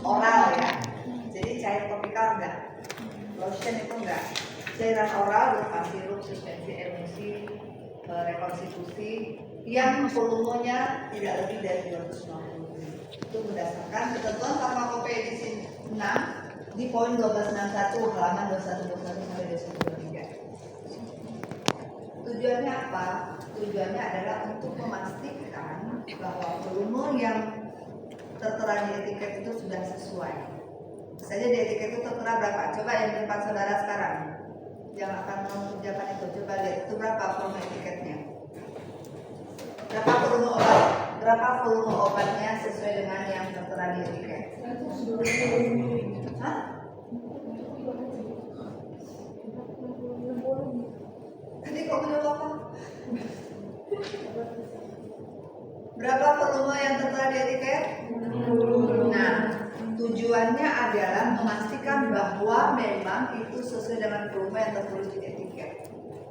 oral ya. Jadi cair topikal enggak, lotion itu enggak. Cairan oral berupa sirup, suspensi emulsi, rekonstitusi yang volumenya tidak lebih dari 250. Itu berdasarkan ketentuan farmakopeia edisi 6 di poin 1261 halaman 2121 sampai 2123. Tujuannya apa? Tujuannya adalah untuk memastikan bahwa volume yang tertera di etiket itu sudah sesuai. Saja di etiket itu tertera berapa? Coba yang di depan saudara sekarang yang akan mengerjakan itu, coba lihat itu berapa volume etiketnya. Berapa volume obatnya sesuai dengan yang tertera di etiket? Hah? Tadi kok belum apa? Berapa volume yang tertera di etiket? Nah, tujuannya adalah memastikan bahwa memang itu sesuai dengan volume yang tertulis di etiket.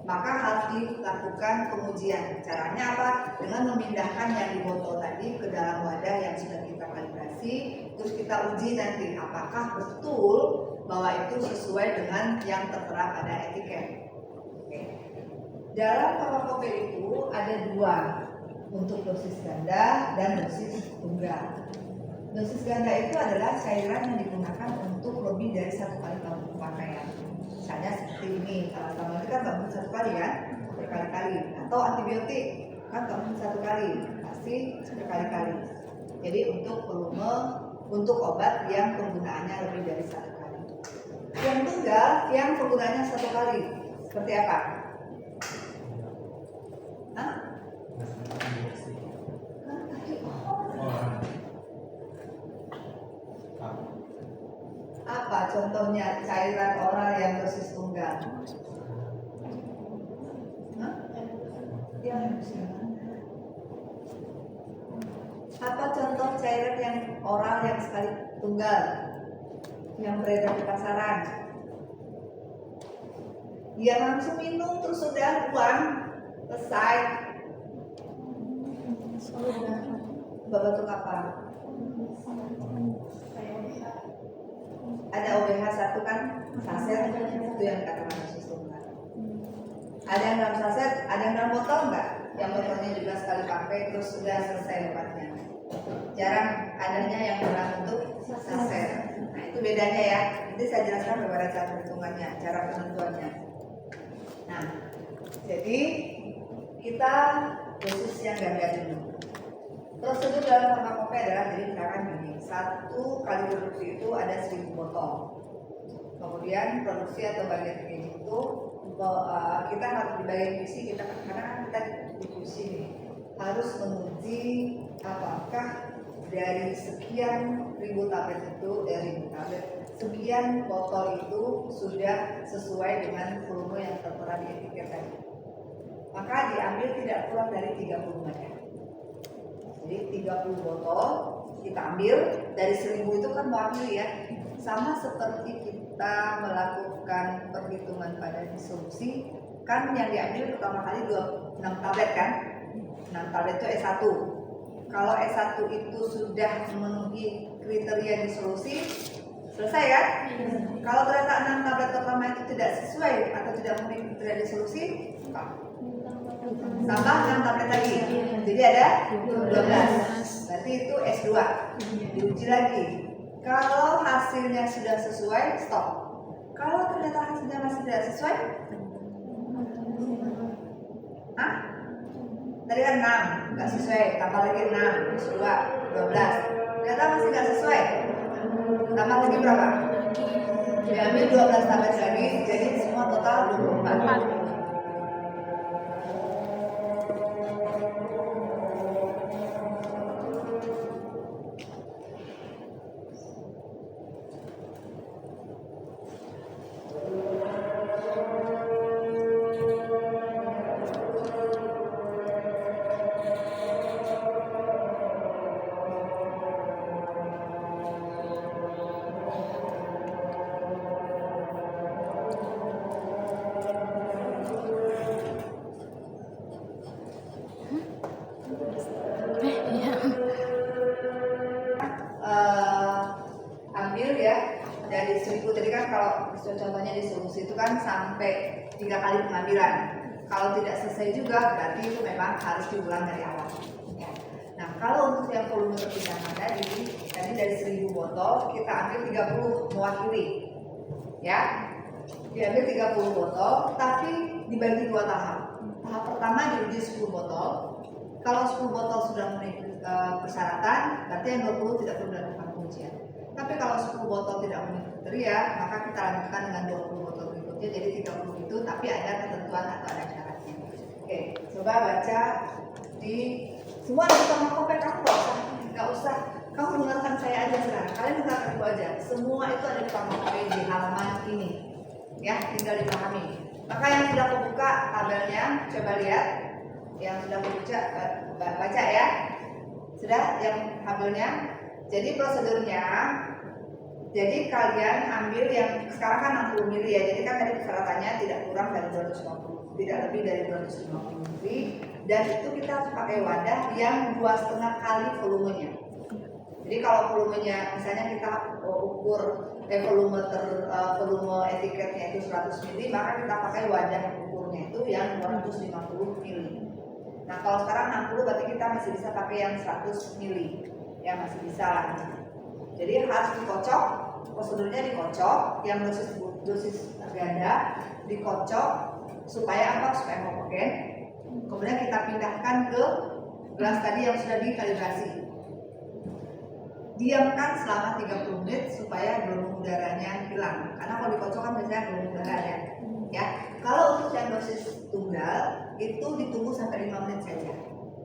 Maka harus dilakukan pengujian. Caranya apa? Dengan memindahkan yang di botol tadi ke dalam wadah yang sudah kita kalibrasi, terus kita uji nanti apakah betul bahwa itu sesuai dengan yang tertera pada etiket. Oke. Dalam farmakopeia itu ada dua, untuk dosis ganda dan dosis tunggal. Dosis ganda itu adalah cairan yang digunakan untuk lebih dari satu kali pemakaian. Misalnya seperti ini, paracetamol itu kan nggak mungkin satu kali ya, berkali-kali. Atau antibiotik kan nggak mungkin satu kali, pasti berkali-kali. Jadi untuk volume, untuk obat yang penggunaannya lebih dari satu kali. Yang tunggal, yang penggunaannya satu kali, seperti apa? Hah? Apa contohnya cairan oral yang dosis tunggal? Apa contoh cairan yang oral yang sekali tunggal yang beredar di pasaran? Yang langsung minum terus sudah buang, selesai. Berbentuk apa? Ada OBH 1 kan, saset, itu yang dikatakan dosis tunggal. Ada yang dalam saset, ada yang dalam botol enggak? Yang botolnya juga sekali pakai terus sudah selesai obatnya. Jarang adanya yang dalam bentuk saset. Nah itu bedanya ya. Nanti saya jelaskan beberapa cara perhitungannya, cara penentuannya. Nah, jadi kita dosis yang ganda dulu. Prosedur dalam farmakopeia adalah jadi misalkan gini, satu kali produksi itu ada 1000 botol. Kemudian produksi atau bagian packaging itu kita harus di bagian divisi kita karena kan kita divisi nih harus menguji apakah dari sekian ribu tablet itu sekian botol itu sudah sesuai dengan volume yang tertera di etiket tadi. Maka diambil tidak kurang dari 30 banyak. Jadi 30 botol kita ambil dari 1000 itu kan mewakili ya. Sama seperti kita melakukan perhitungan pada disolusi, kan yang diambil pertama kali 6 tablet kan? 6 tablet itu S1. Kalau S1 itu sudah memenuhi kriteria disolusi, selesai kan? Kalau ternyata 6 tablet pertama itu tidak sesuai atau tidak memenuhi kriteria disolusi, tambah 6 tablet lagi, jadi ada 12. Berarti itu S2. Diuji lagi. Kalau hasilnya sudah sesuai, stop. Kalau ternyata hasilnya masih tidak sesuai, tadi kan 6, nggak sesuai, tambah lagi 6, S2, 12. Ternyata masih nggak sesuai, tambah lagi berapa? Diambil 12 tablet lagi, jadi semua total 24. dari 1000 tadi kan, kalau contohnya di solusi itu kan sampai 3 kali pengambilan. Kalau tidak selesai juga berarti itu memang harus diulang dari awal. Ya. Nah, kalau untuk yang volume terpisahkan tadi dari 1000 botol kita ambil 30 mewakili. Ya. Diambil 30 botol tapi dibagi 2 tahap. Tahap pertama diuji 10 botol. Kalau 10 botol sudah memenuhi persyaratan, berarti yang 20 tidak perlu dilakukan pengujian. Tapi kalau 10 botol tidak memenuhi kriteria, maka kita lanjutkan dengan 20 botol berikutnya, jadi 30 itu, tapi ada ketentuan atau ada syaratnya. Oke, coba baca di semua di farmakope. Kamu nggak usah, kamu dengarkan saya aja sekarang. Kalian dengarkan aku aja. Semua itu ada di farmakope di halaman ini. Ya, tinggal dipahami. Maka yang sudah kebuka tabelnya, coba lihat. Yang sudah baca ya. Sudah yang tabelnya. Jadi prosedurnya, jadi kalian ambil yang sekarang kan 60 ml ya. Jadi kan tadi persyaratannya tidak kurang dari 250, tidak lebih dari 250 ml. Dan itu kita harus pakai wadah yang 2,5 kali volumenya. Jadi kalau volumenya misalnya kita ukur volume etiketnya itu 100 ml, maka kita pakai wadah ukurnya itu yang 250 ml. Nah, kalau sekarang 60 berarti kita masih bisa pakai yang 100 ml. Ya, masih bisa lah. Jadi harus dikocok, prosedurnya dikocok, yang dosis ganda dikocok supaya apa? Supaya homogen. Kemudian kita pindahkan ke gelas tadi yang sudah dikalibrasi. Diamkan selama 30 menit supaya gelombang udaranya hilang. Karena kalau dikocok kan biasanya gelombang udara ya. Kalau untuk yang dosis tunggal itu ditunggu sampai 5 menit saja.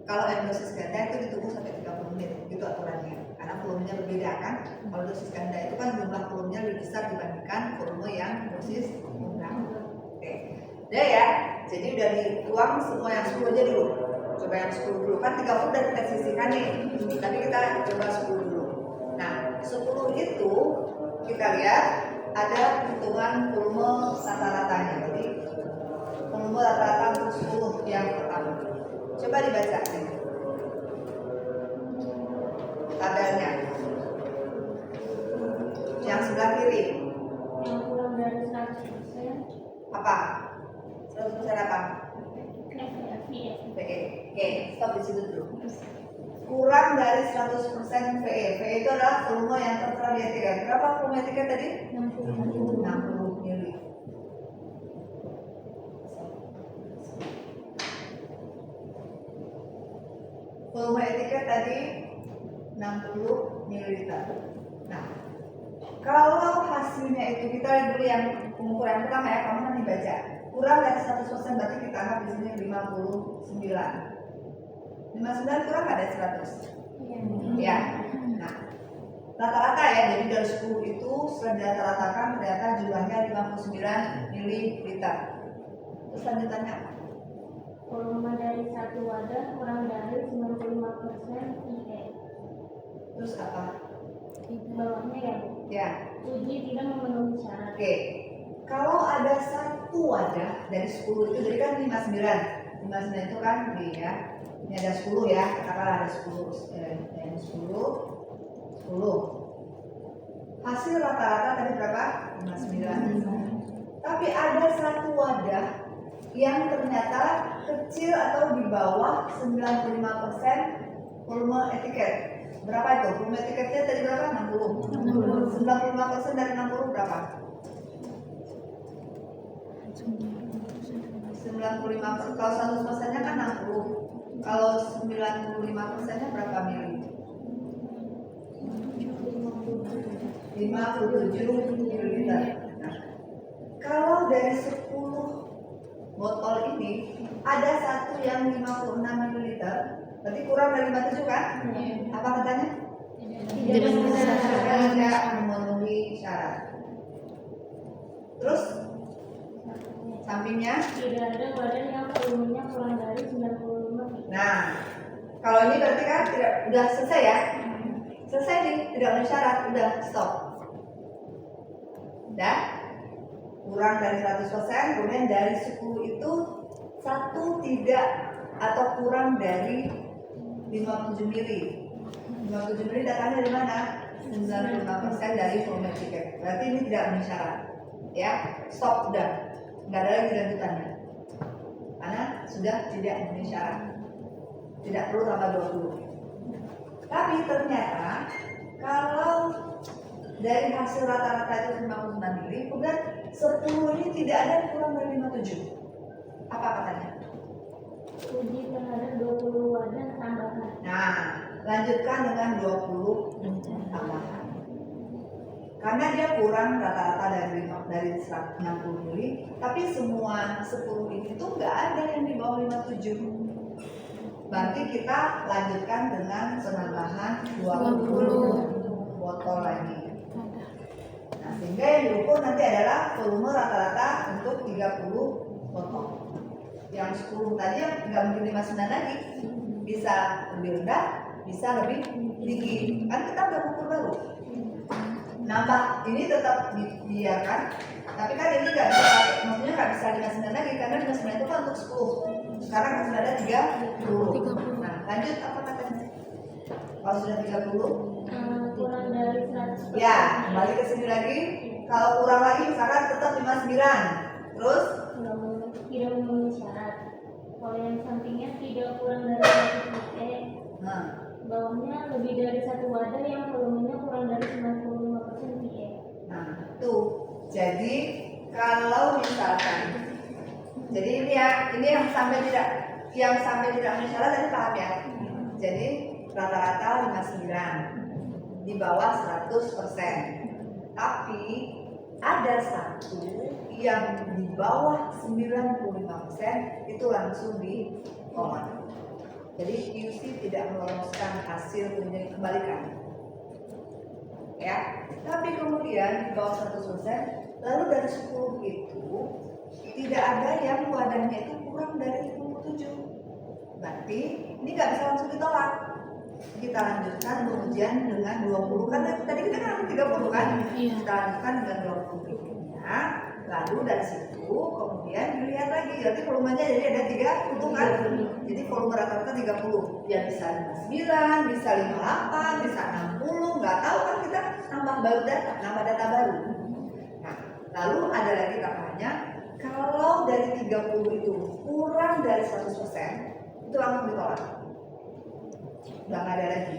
Kalau yang dosis ganda itu ditunggu sampai 30 menit. Itu aturannya. Karena volumenya berbeda kan. Kalau dosis ganda itu kan jumlah volumenya lebih besar dibandingkan volume yang dosis tunggal. Oke. Udah ya. Jadi udah dituang semua yang 10 aja dulu. Coba yang 10 dulu. Kan 30 udah kita sisihkan nih. Tapi kita coba 10 dulu. Nah, 10 itu kita lihat ada hitungan volume rata-ratanya. Jadi volume rata-rata untuk 10 yang pertama. Coba dibaca tabelnya. Yang sebelah kiri. Yang kurang dari 100%. Apa? 100% apa? PE. Oke, stop di situ dulu. Kurang dari 100% PE. PE itu adalah volume yang tertera di etiket. Berapa volume etiket tadi? 60 ml. Volume etiket tadi 60 ml. Nah, kalau hasilnya itu kita lihat dulu yang pengukuran pertama ya, kamu nanti baca. Kurang dari 100% berarti kita anggap di sini 59. 59 kurang ada 100. Ya. Nah, rata-rata ya, jadi dari 10 itu sudah dirata-ratakan ternyata jumlahnya 59 ml. Terus lanjutannya apa? Volume dari satu wadah kurang dari 95% IE. Terus apa? Bawahnya ya, Bu. Ya. Uji tidak memenuhi syarat. Oke. Kalau ada satu wadah dari 10 itu, jadi kan 59. 59 itu kan B ya. Ini ada 10 ya, katakanlah ada 10. 10. Hasil rata-rata tadi berapa? 59. Tapi ada satu wadah yang ternyata kecil atau di bawah 95% volume etiket. Berapa itu? Volume etiketnya tadi berapa? 60. 95% dari 60 berapa? 95%. Kalau 100% nya kan 60. Kalau 95% nya berapa mili? 57 ml. Nah, kalau dari 10 botol ini ada satu yang 56 ml, berarti kurang dari 57 kan? Apa katanya? Tidak memenuhi syarat. Terus sampingnya Tidak ada wadah yang volumenya kurang dari 95. nah, kalau ini berarti kan udah selesai ya? Selesai nih, tidak memenuhi syarat, udah stop. Udah kurang dari 100%, kemudian dari 10 itu satu tidak atau kurang dari 57 ml. 57 ml datangnya dari mana? 95% dari volume tiket. Berarti ini tidak memenuhi syarat. Ya, stop udah. Nggak ada lagi lanjutannya. Karena sudah tidak memenuhi syarat. Tidak perlu tambah 20. Tapi ternyata kalau dari hasil rata-rata itu 59 mili, kemudian 10 ini tidak ada yang kurang dari 57. Apa katanya? Uji terhadap 20 wadah tambahan. Nah, lanjutkan dengan 20 tambahan. Karena dia kurang rata-rata dari 160 mili, tapi semua 10 ini tuh nggak ada yang di bawah 57. Berarti kita lanjutkan dengan penambahan 20 botol lagi. Nah, sehingga yang diukur nanti adalah volume rata-rata untuk 30 botol. Yang 10 tadi yang nggak mungkin 59 lagi, bisa lebih rendah, bisa lebih tinggi. Kan kita udah ukur baru. Nambah ini tetap dibiarkan, tapi kan ini nggak bisa, maksudnya nggak bisa 59 lagi karena 59 itu kan untuk 10. Sekarang sudah ada 30. Nah, lanjut apa katanya? Kalau sudah 30, Kurang dari 100%. ya kembali ke sini lagi. Kalau kurang lagi misalkan tetap 59. Terus tidak memenuhi syarat. Kalau yang sampingnya tidak kurang dari 100 PE, nah, bawahnya lebih dari satu wadah yang volumenya kurang dari 95% PE. nah, tuh. Jadi kalau misalkan, jadi ini ya, ini yang sampai tidak memenuhi syarat tadi paham ya. Jadi rata-rata 59 di bawah 100%. Tapi ada satu yang di bawah 95% itu langsung ditolak. Jadi QC tidak meloloskan hasil kembalikan. Ya, tapi kemudian di bawah 100%, lalu dari 10 itu tidak ada yang wadahnya itu kurang dari 57. Berarti ini nggak bisa langsung ditolak. Kita lanjutkan pengujian dengan 20, karena tadi kita kan 30 kan? Iya. Kita lanjutkan dengan 20 berikutnya. Lalu dari situ kemudian dilihat lagi, berarti volumenya jadi ada 30 kan? Jadi volume rata-rata 30. Ya bisa 59, bisa 58, bisa 60, nggak tahu kan, kita nambah data baru. Nah, lalu ada lagi tambahannya, kalau dari 30 itu kurang dari 100%, itu langsung ditolak. Udah nggak ada lagi.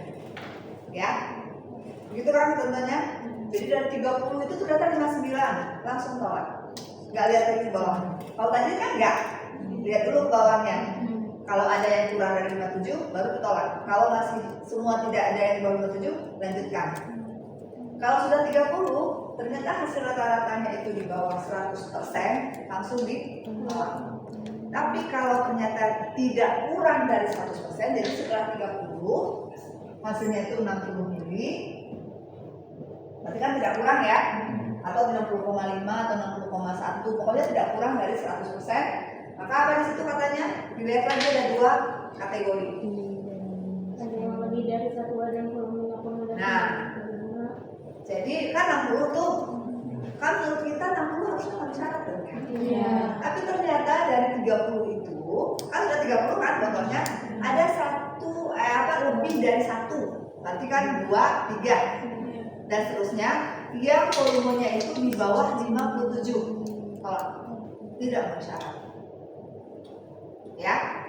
Ya. Begitu kan contohnya. Jadi dari 30 itu sudah tadi 59, langsung tolak. Nggak lihat lagi ke bawah. Kalau tadi kan nggak. Lihat dulu ke bawahnya. Kalau ada yang kurang dari 57, baru ditolak. Kalau masih semua tidak ada yang di bawah 57, lanjutkan. Kalau sudah 30, ternyata hasil rata-ratanya itu di bawah 100%, langsung ditolak. Tapi kalau ternyata tidak kurang dari 100%, jadi setelah 30, hasilnya itu 60 mili, berarti kan tidak kurang ya, atau 60,5 atau 60,1, pokoknya tidak kurang dari 100%. Maka apa di situ katanya? Dilihat lagi ada dua kategori. Ada yang lebih dari satu wadah yang volumenya kurang dari Nah, jadi kan 60 tuh, kan menurut kita 60 harusnya nggak syarat tuh. Iya. Tapi ternyata dari 30 itu, kan sudah 30 kan contohnya, ada lebih dari satu, berarti kan 2, 3 dan seterusnya, yang volumenya itu di bawah 57. Kalau tidak bersyarat. Ya.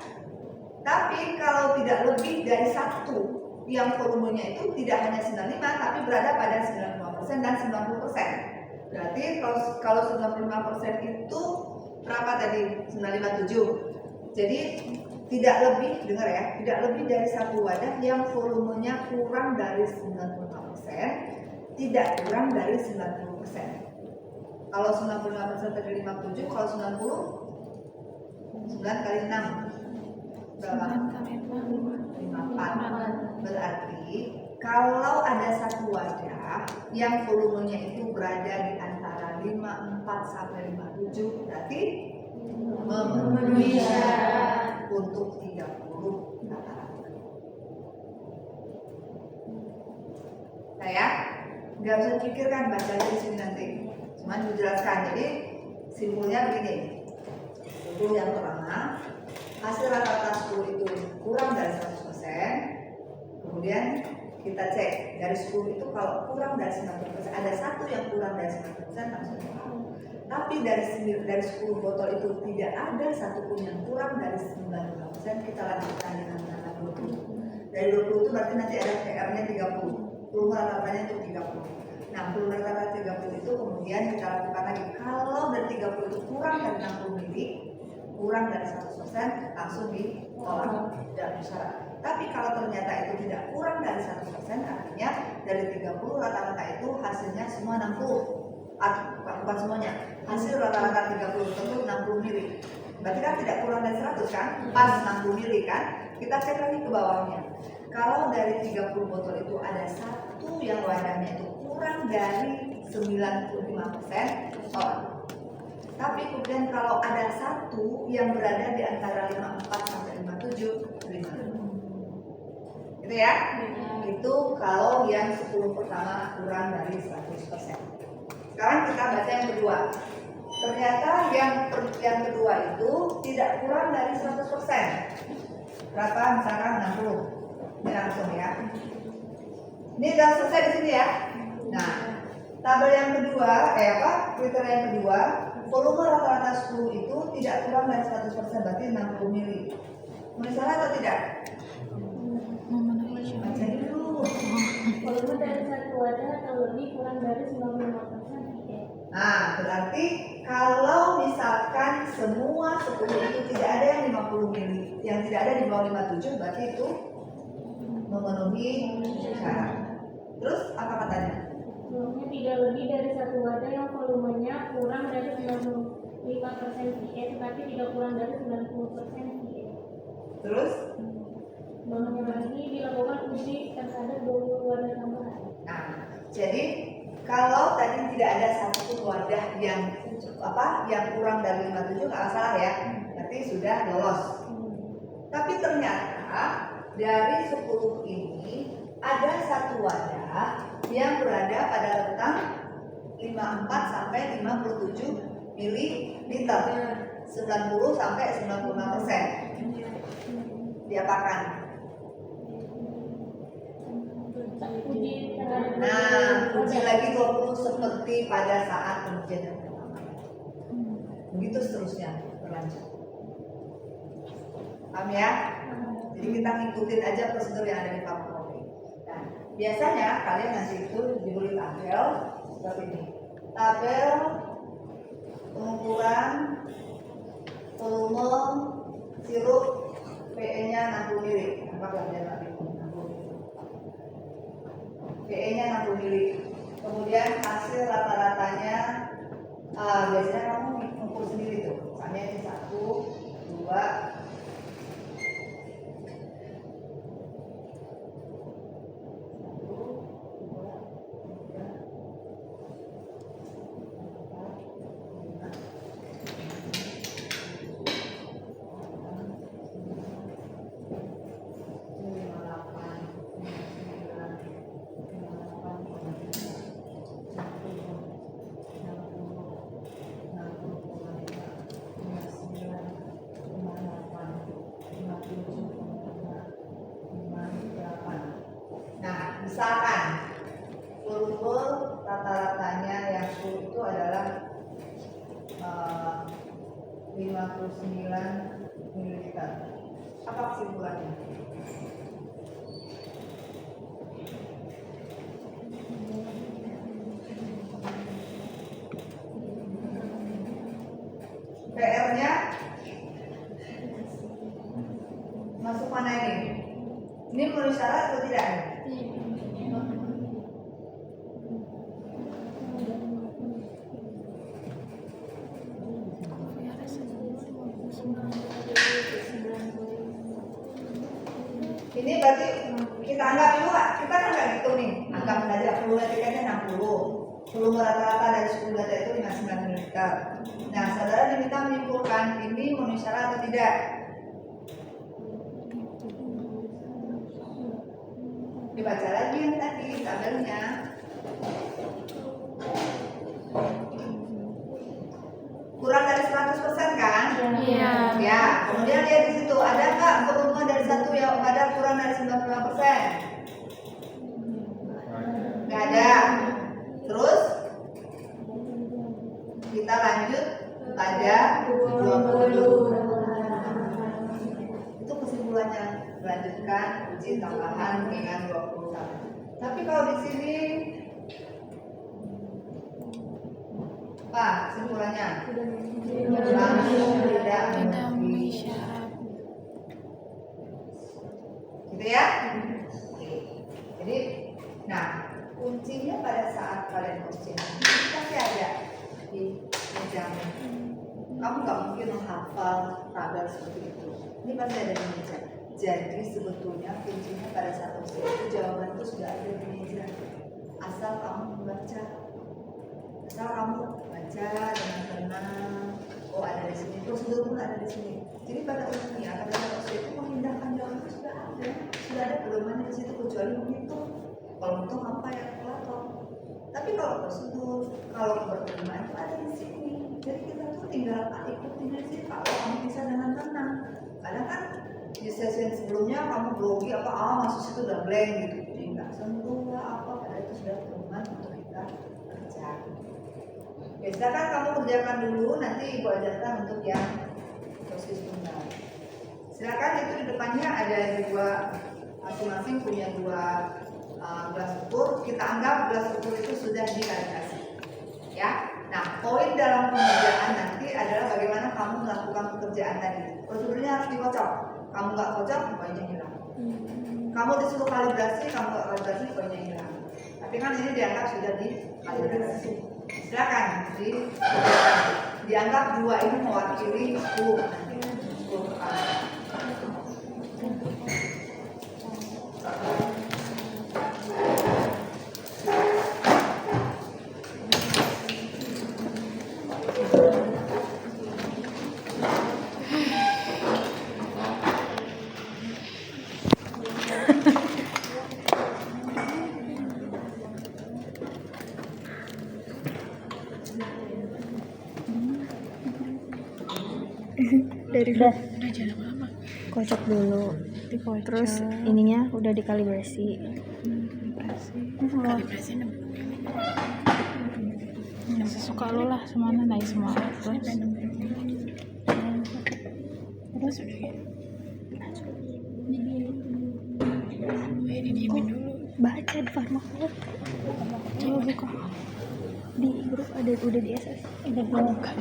Tapi kalau tidak lebih dari satu, yang volumenya itu tidak hanya 95 tapi berada pada 95% dan 90%. Berarti kalau 95% itu berapa tadi? 957. Jadi tidak lebih, dengar ya, tidak lebih dari satu wadah yang volumenya kurang dari 95%, tidak kurang dari 90%. Kalau 95% tadi 57, kalau 90 9 kali 6 berapa? 54. Berarti kalau ada satu wadah yang volumenya itu berada di antara 54 sampai 57, berarti memenuhi syarat untuk 30 rata-rata. Saya nggak usah pikirkan baca di sini nanti, cuma dijelaskan. Jadi simpulnya begini. Simpul yang pertama, hasil rata-rata 10 itu kurang dari 100%. Kemudian kita cek dari 10 itu kalau kurang dari 90%, ada satu yang kurang dari 90% langsung tolak. Tapi dari 10 botol itu tidak ada satupun yang kurang dari 95%, kita lanjutkan dengan angka 20. Dari 20 itu berarti nanti ada PR-nya 30, volume rata-ratanya itu 30. Nah, volume rata-rata 30 itu kemudian kita lakukan lagi. Kalau dari 30 itu kurang dari 60 mili, kurang dari 100%, langsung ditolak, tidak bersyarat. Tapi kalau ternyata itu tidak kurang dari 100%, artinya dari 30 rata-rata itu hasilnya semua 60. Bukan semuanya, hasil rata-rata 30 tentu 60 mili. Berarti kan tidak kurang dari 100 kan? Pas 60 mili kan? Kita cek lagi ke bawahnya. Kalau dari 30 botol itu ada satu yang wadahnya itu kurang dari 95%, tolak. Tapi kemudian kalau ada satu yang berada di antara 54 sampai 57, terima. Gitu ya? Itu kalau yang 10 pertama kurang dari 100%. Sekarang kita baca yang kedua. Ternyata yang kedua itu tidak kurang dari 100%. Berapa? Misalkan 60. Ini langsung ya. Ini sudah selesai di sini ya. Nah, tabel yang kedua, kriteria yang kedua, volume rata-rata 10 itu tidak kurang dari 100%, berarti 60 mili. Menulis salah atau tidak? Baca dulu. Volume dari satu wadah atau lebih kurang dari 95% IE. Nah, berarti kalau misalkan semua 10 itu tidak ada yang 50 mili, yang tidak ada di bawah 57, berarti itu memenuhi syarat. Terus apa katanya? Volumenya tidak lebih dari satu wadah yang volumenya kurang dari 95% IE, tetapi tidak kurang dari 90% IE. Terus? Mengenai ini dilakukan uji terhadap 20 wadah tambahan. Nah, jadi kalau tadi tidak ada satu wadah yang kurang dari 57, nggak masalah ya, berarti sudah lolos. Tapi ternyata dari 10 ini ada satu wadah yang berada pada rentang 54 sampai 57 mililiter, 90 sampai 95%. Diapakan? Uji terhadap Nah, uji lagi 20 seperti pada saat pengujian yang pertama. Begitu seterusnya berlanjut. Paham ya? Jadi kita ngikutin aja prosedur yang ada di farmakologi. Nah, biasanya kalian nanti itu diberi tabel seperti ini. Tabel pengukuran volume sirup PE-nya 60 mili. Apakah dia tadi? PE-nya 60 mili. Kemudian hasil rata-ratanya biasanya kamu mengukur sendiri tuh. Misalnya ini 1, 2, misalkan volume rata-ratanya yang 10 itu adalah 59 ml. Apa kesimpulannya? PR-nya masuk mana ini? Ini memenuhi syarat atau tidak? Ini berarti kita anggap dulu, kita kan nggak gitu nih, anggap saja volume tiketnya 60, volume rata-rata dari 10 data itu 59 ml. Nah, saudara diminta menyimpulkan ini memenuhi syarat atau tidak? Dibaca lagi yang tadi tabelnya. Kurang dari 100% kan? Iya. Ya, kemudian lihat di situ ada nggak volume dari satu yang ada kurang dari 95%? pada 20. Itu kesimpulannya. Melanjutkan uji tambahan dengan 21. Tapi kalau di sini apa kesimpulannya? Langsung tidak memenuhi syarat. Gitu ya? Oke. Jadi, nah kuncinya pada saat kalian ujian pasti ada di mejamu. Kamu nggak mungkin menghafal tabel seperti itu. Ini pasti ada di meja. Jadi sebetulnya kuncinya pada saat ujian itu jawaban itu sudah ada di meja. Asal kamu membaca, asal kamu baca dengan tenang. Oh ada di sini, prosedur pun ada di sini. Jadi pada umumnya pada saat ujian itu memindahkan jawaban itu sudah ada pedomannya di situ kecuali menghitung. Kalau menghitung kamu kayak kalkulator. Tapi kalau prosedur, kalau berterima itu ada di sini. Jadi kita tuh tinggal ikutin aja kalau kamu bisa dengan tenang. Karena kan di sesi sebelumnya kamu grogi apa masuk situ udah blank gitu. Jadi nggak sentuh lah apa pada itu sudah pedoman untuk kita kerja. Ya silakan kamu kerjakan dulu, nanti ibu ajarkan untuk yang proses tunggal. Silakan itu di depannya ada dua, masing-masing punya dua gelas ukur. Kita anggap gelas ukur itu sudah dikalibrasi. Ya. Nah, poin dalam pengerjaan nanti adalah bagaimana kamu melakukan pekerjaan tadi. Prosedurnya harus dikocok. Kamu nggak kocok, poinnya hilang. Kamu disuruh kalibrasi, kamu nggak kalibrasi, poinnya hilang. Tapi kan ini dianggap sudah dikalibrasi. Silakan dianggap dua ini mewakili 10 nanti 10 kali. udah kocok dulu terus ininya udah dikalibrasi semua suka lo lah semana naik semua terus baca di farmakologi coba buka di grup ada udah di SS udah buka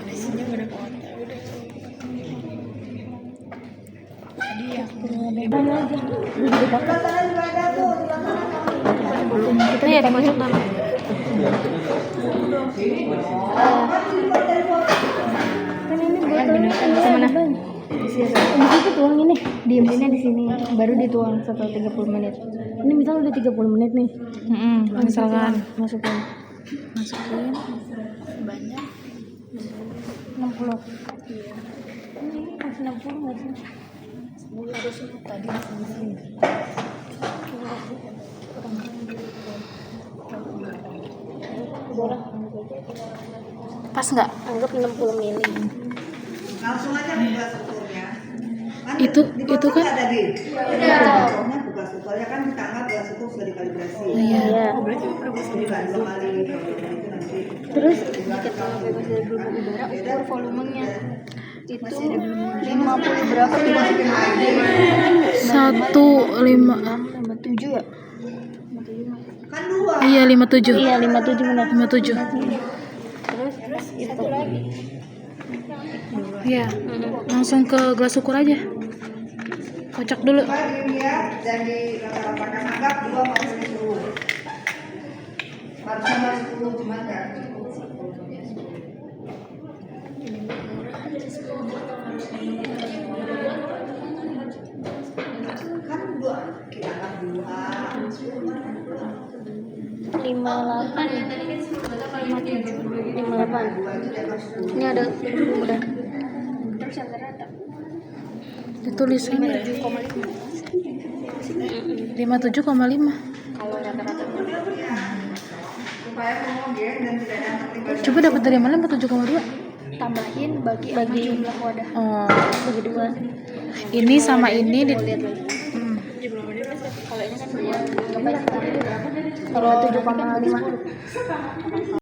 isinya udah kota udah tadi ya kita ya dimasuk dulu kan ini botolnya mana di situ tuang ini diaminnya di sini baru dituang setelah 30 menit ini misalnya udah 30 menit nih misalkan masukin banyak 60 ini masih 60 nggak sih? harus tadi di sini pas nggak anggap 60 mili Langsung aja buka strukturnya. Kan itu kan ada di contohnya buka strukturnya kan kita anggap gelas struktur sudah dikalibrasi. iya berarti Jadi nggak 2 kali itu nanti. terus sedikit kalau bebas dari berubah udara ukur volumenya itu 50 berapa Dimasukin air. 57 ya Kan 2. iya 57 iya 57 benar 57 terus satu lagi iya langsung ke gelas ukur aja kocok dulu Coba dilihat dan di rata-ratakan anggap 2 masuk 10. Harusnya 10 cuman nggak cukup 10. Kan 2 kita anggap 2 58 ini ada udah terus yang rata itu tulisannya 57,5 kalau rata-rata supaya homogen dan tidak ada yang tertinggal. coba dapat dari mana 47,2 tambahin bagi jumlah wadah oh bagi dua ini sama ini di lihat lagi kalau ini kan dua kalau 7,5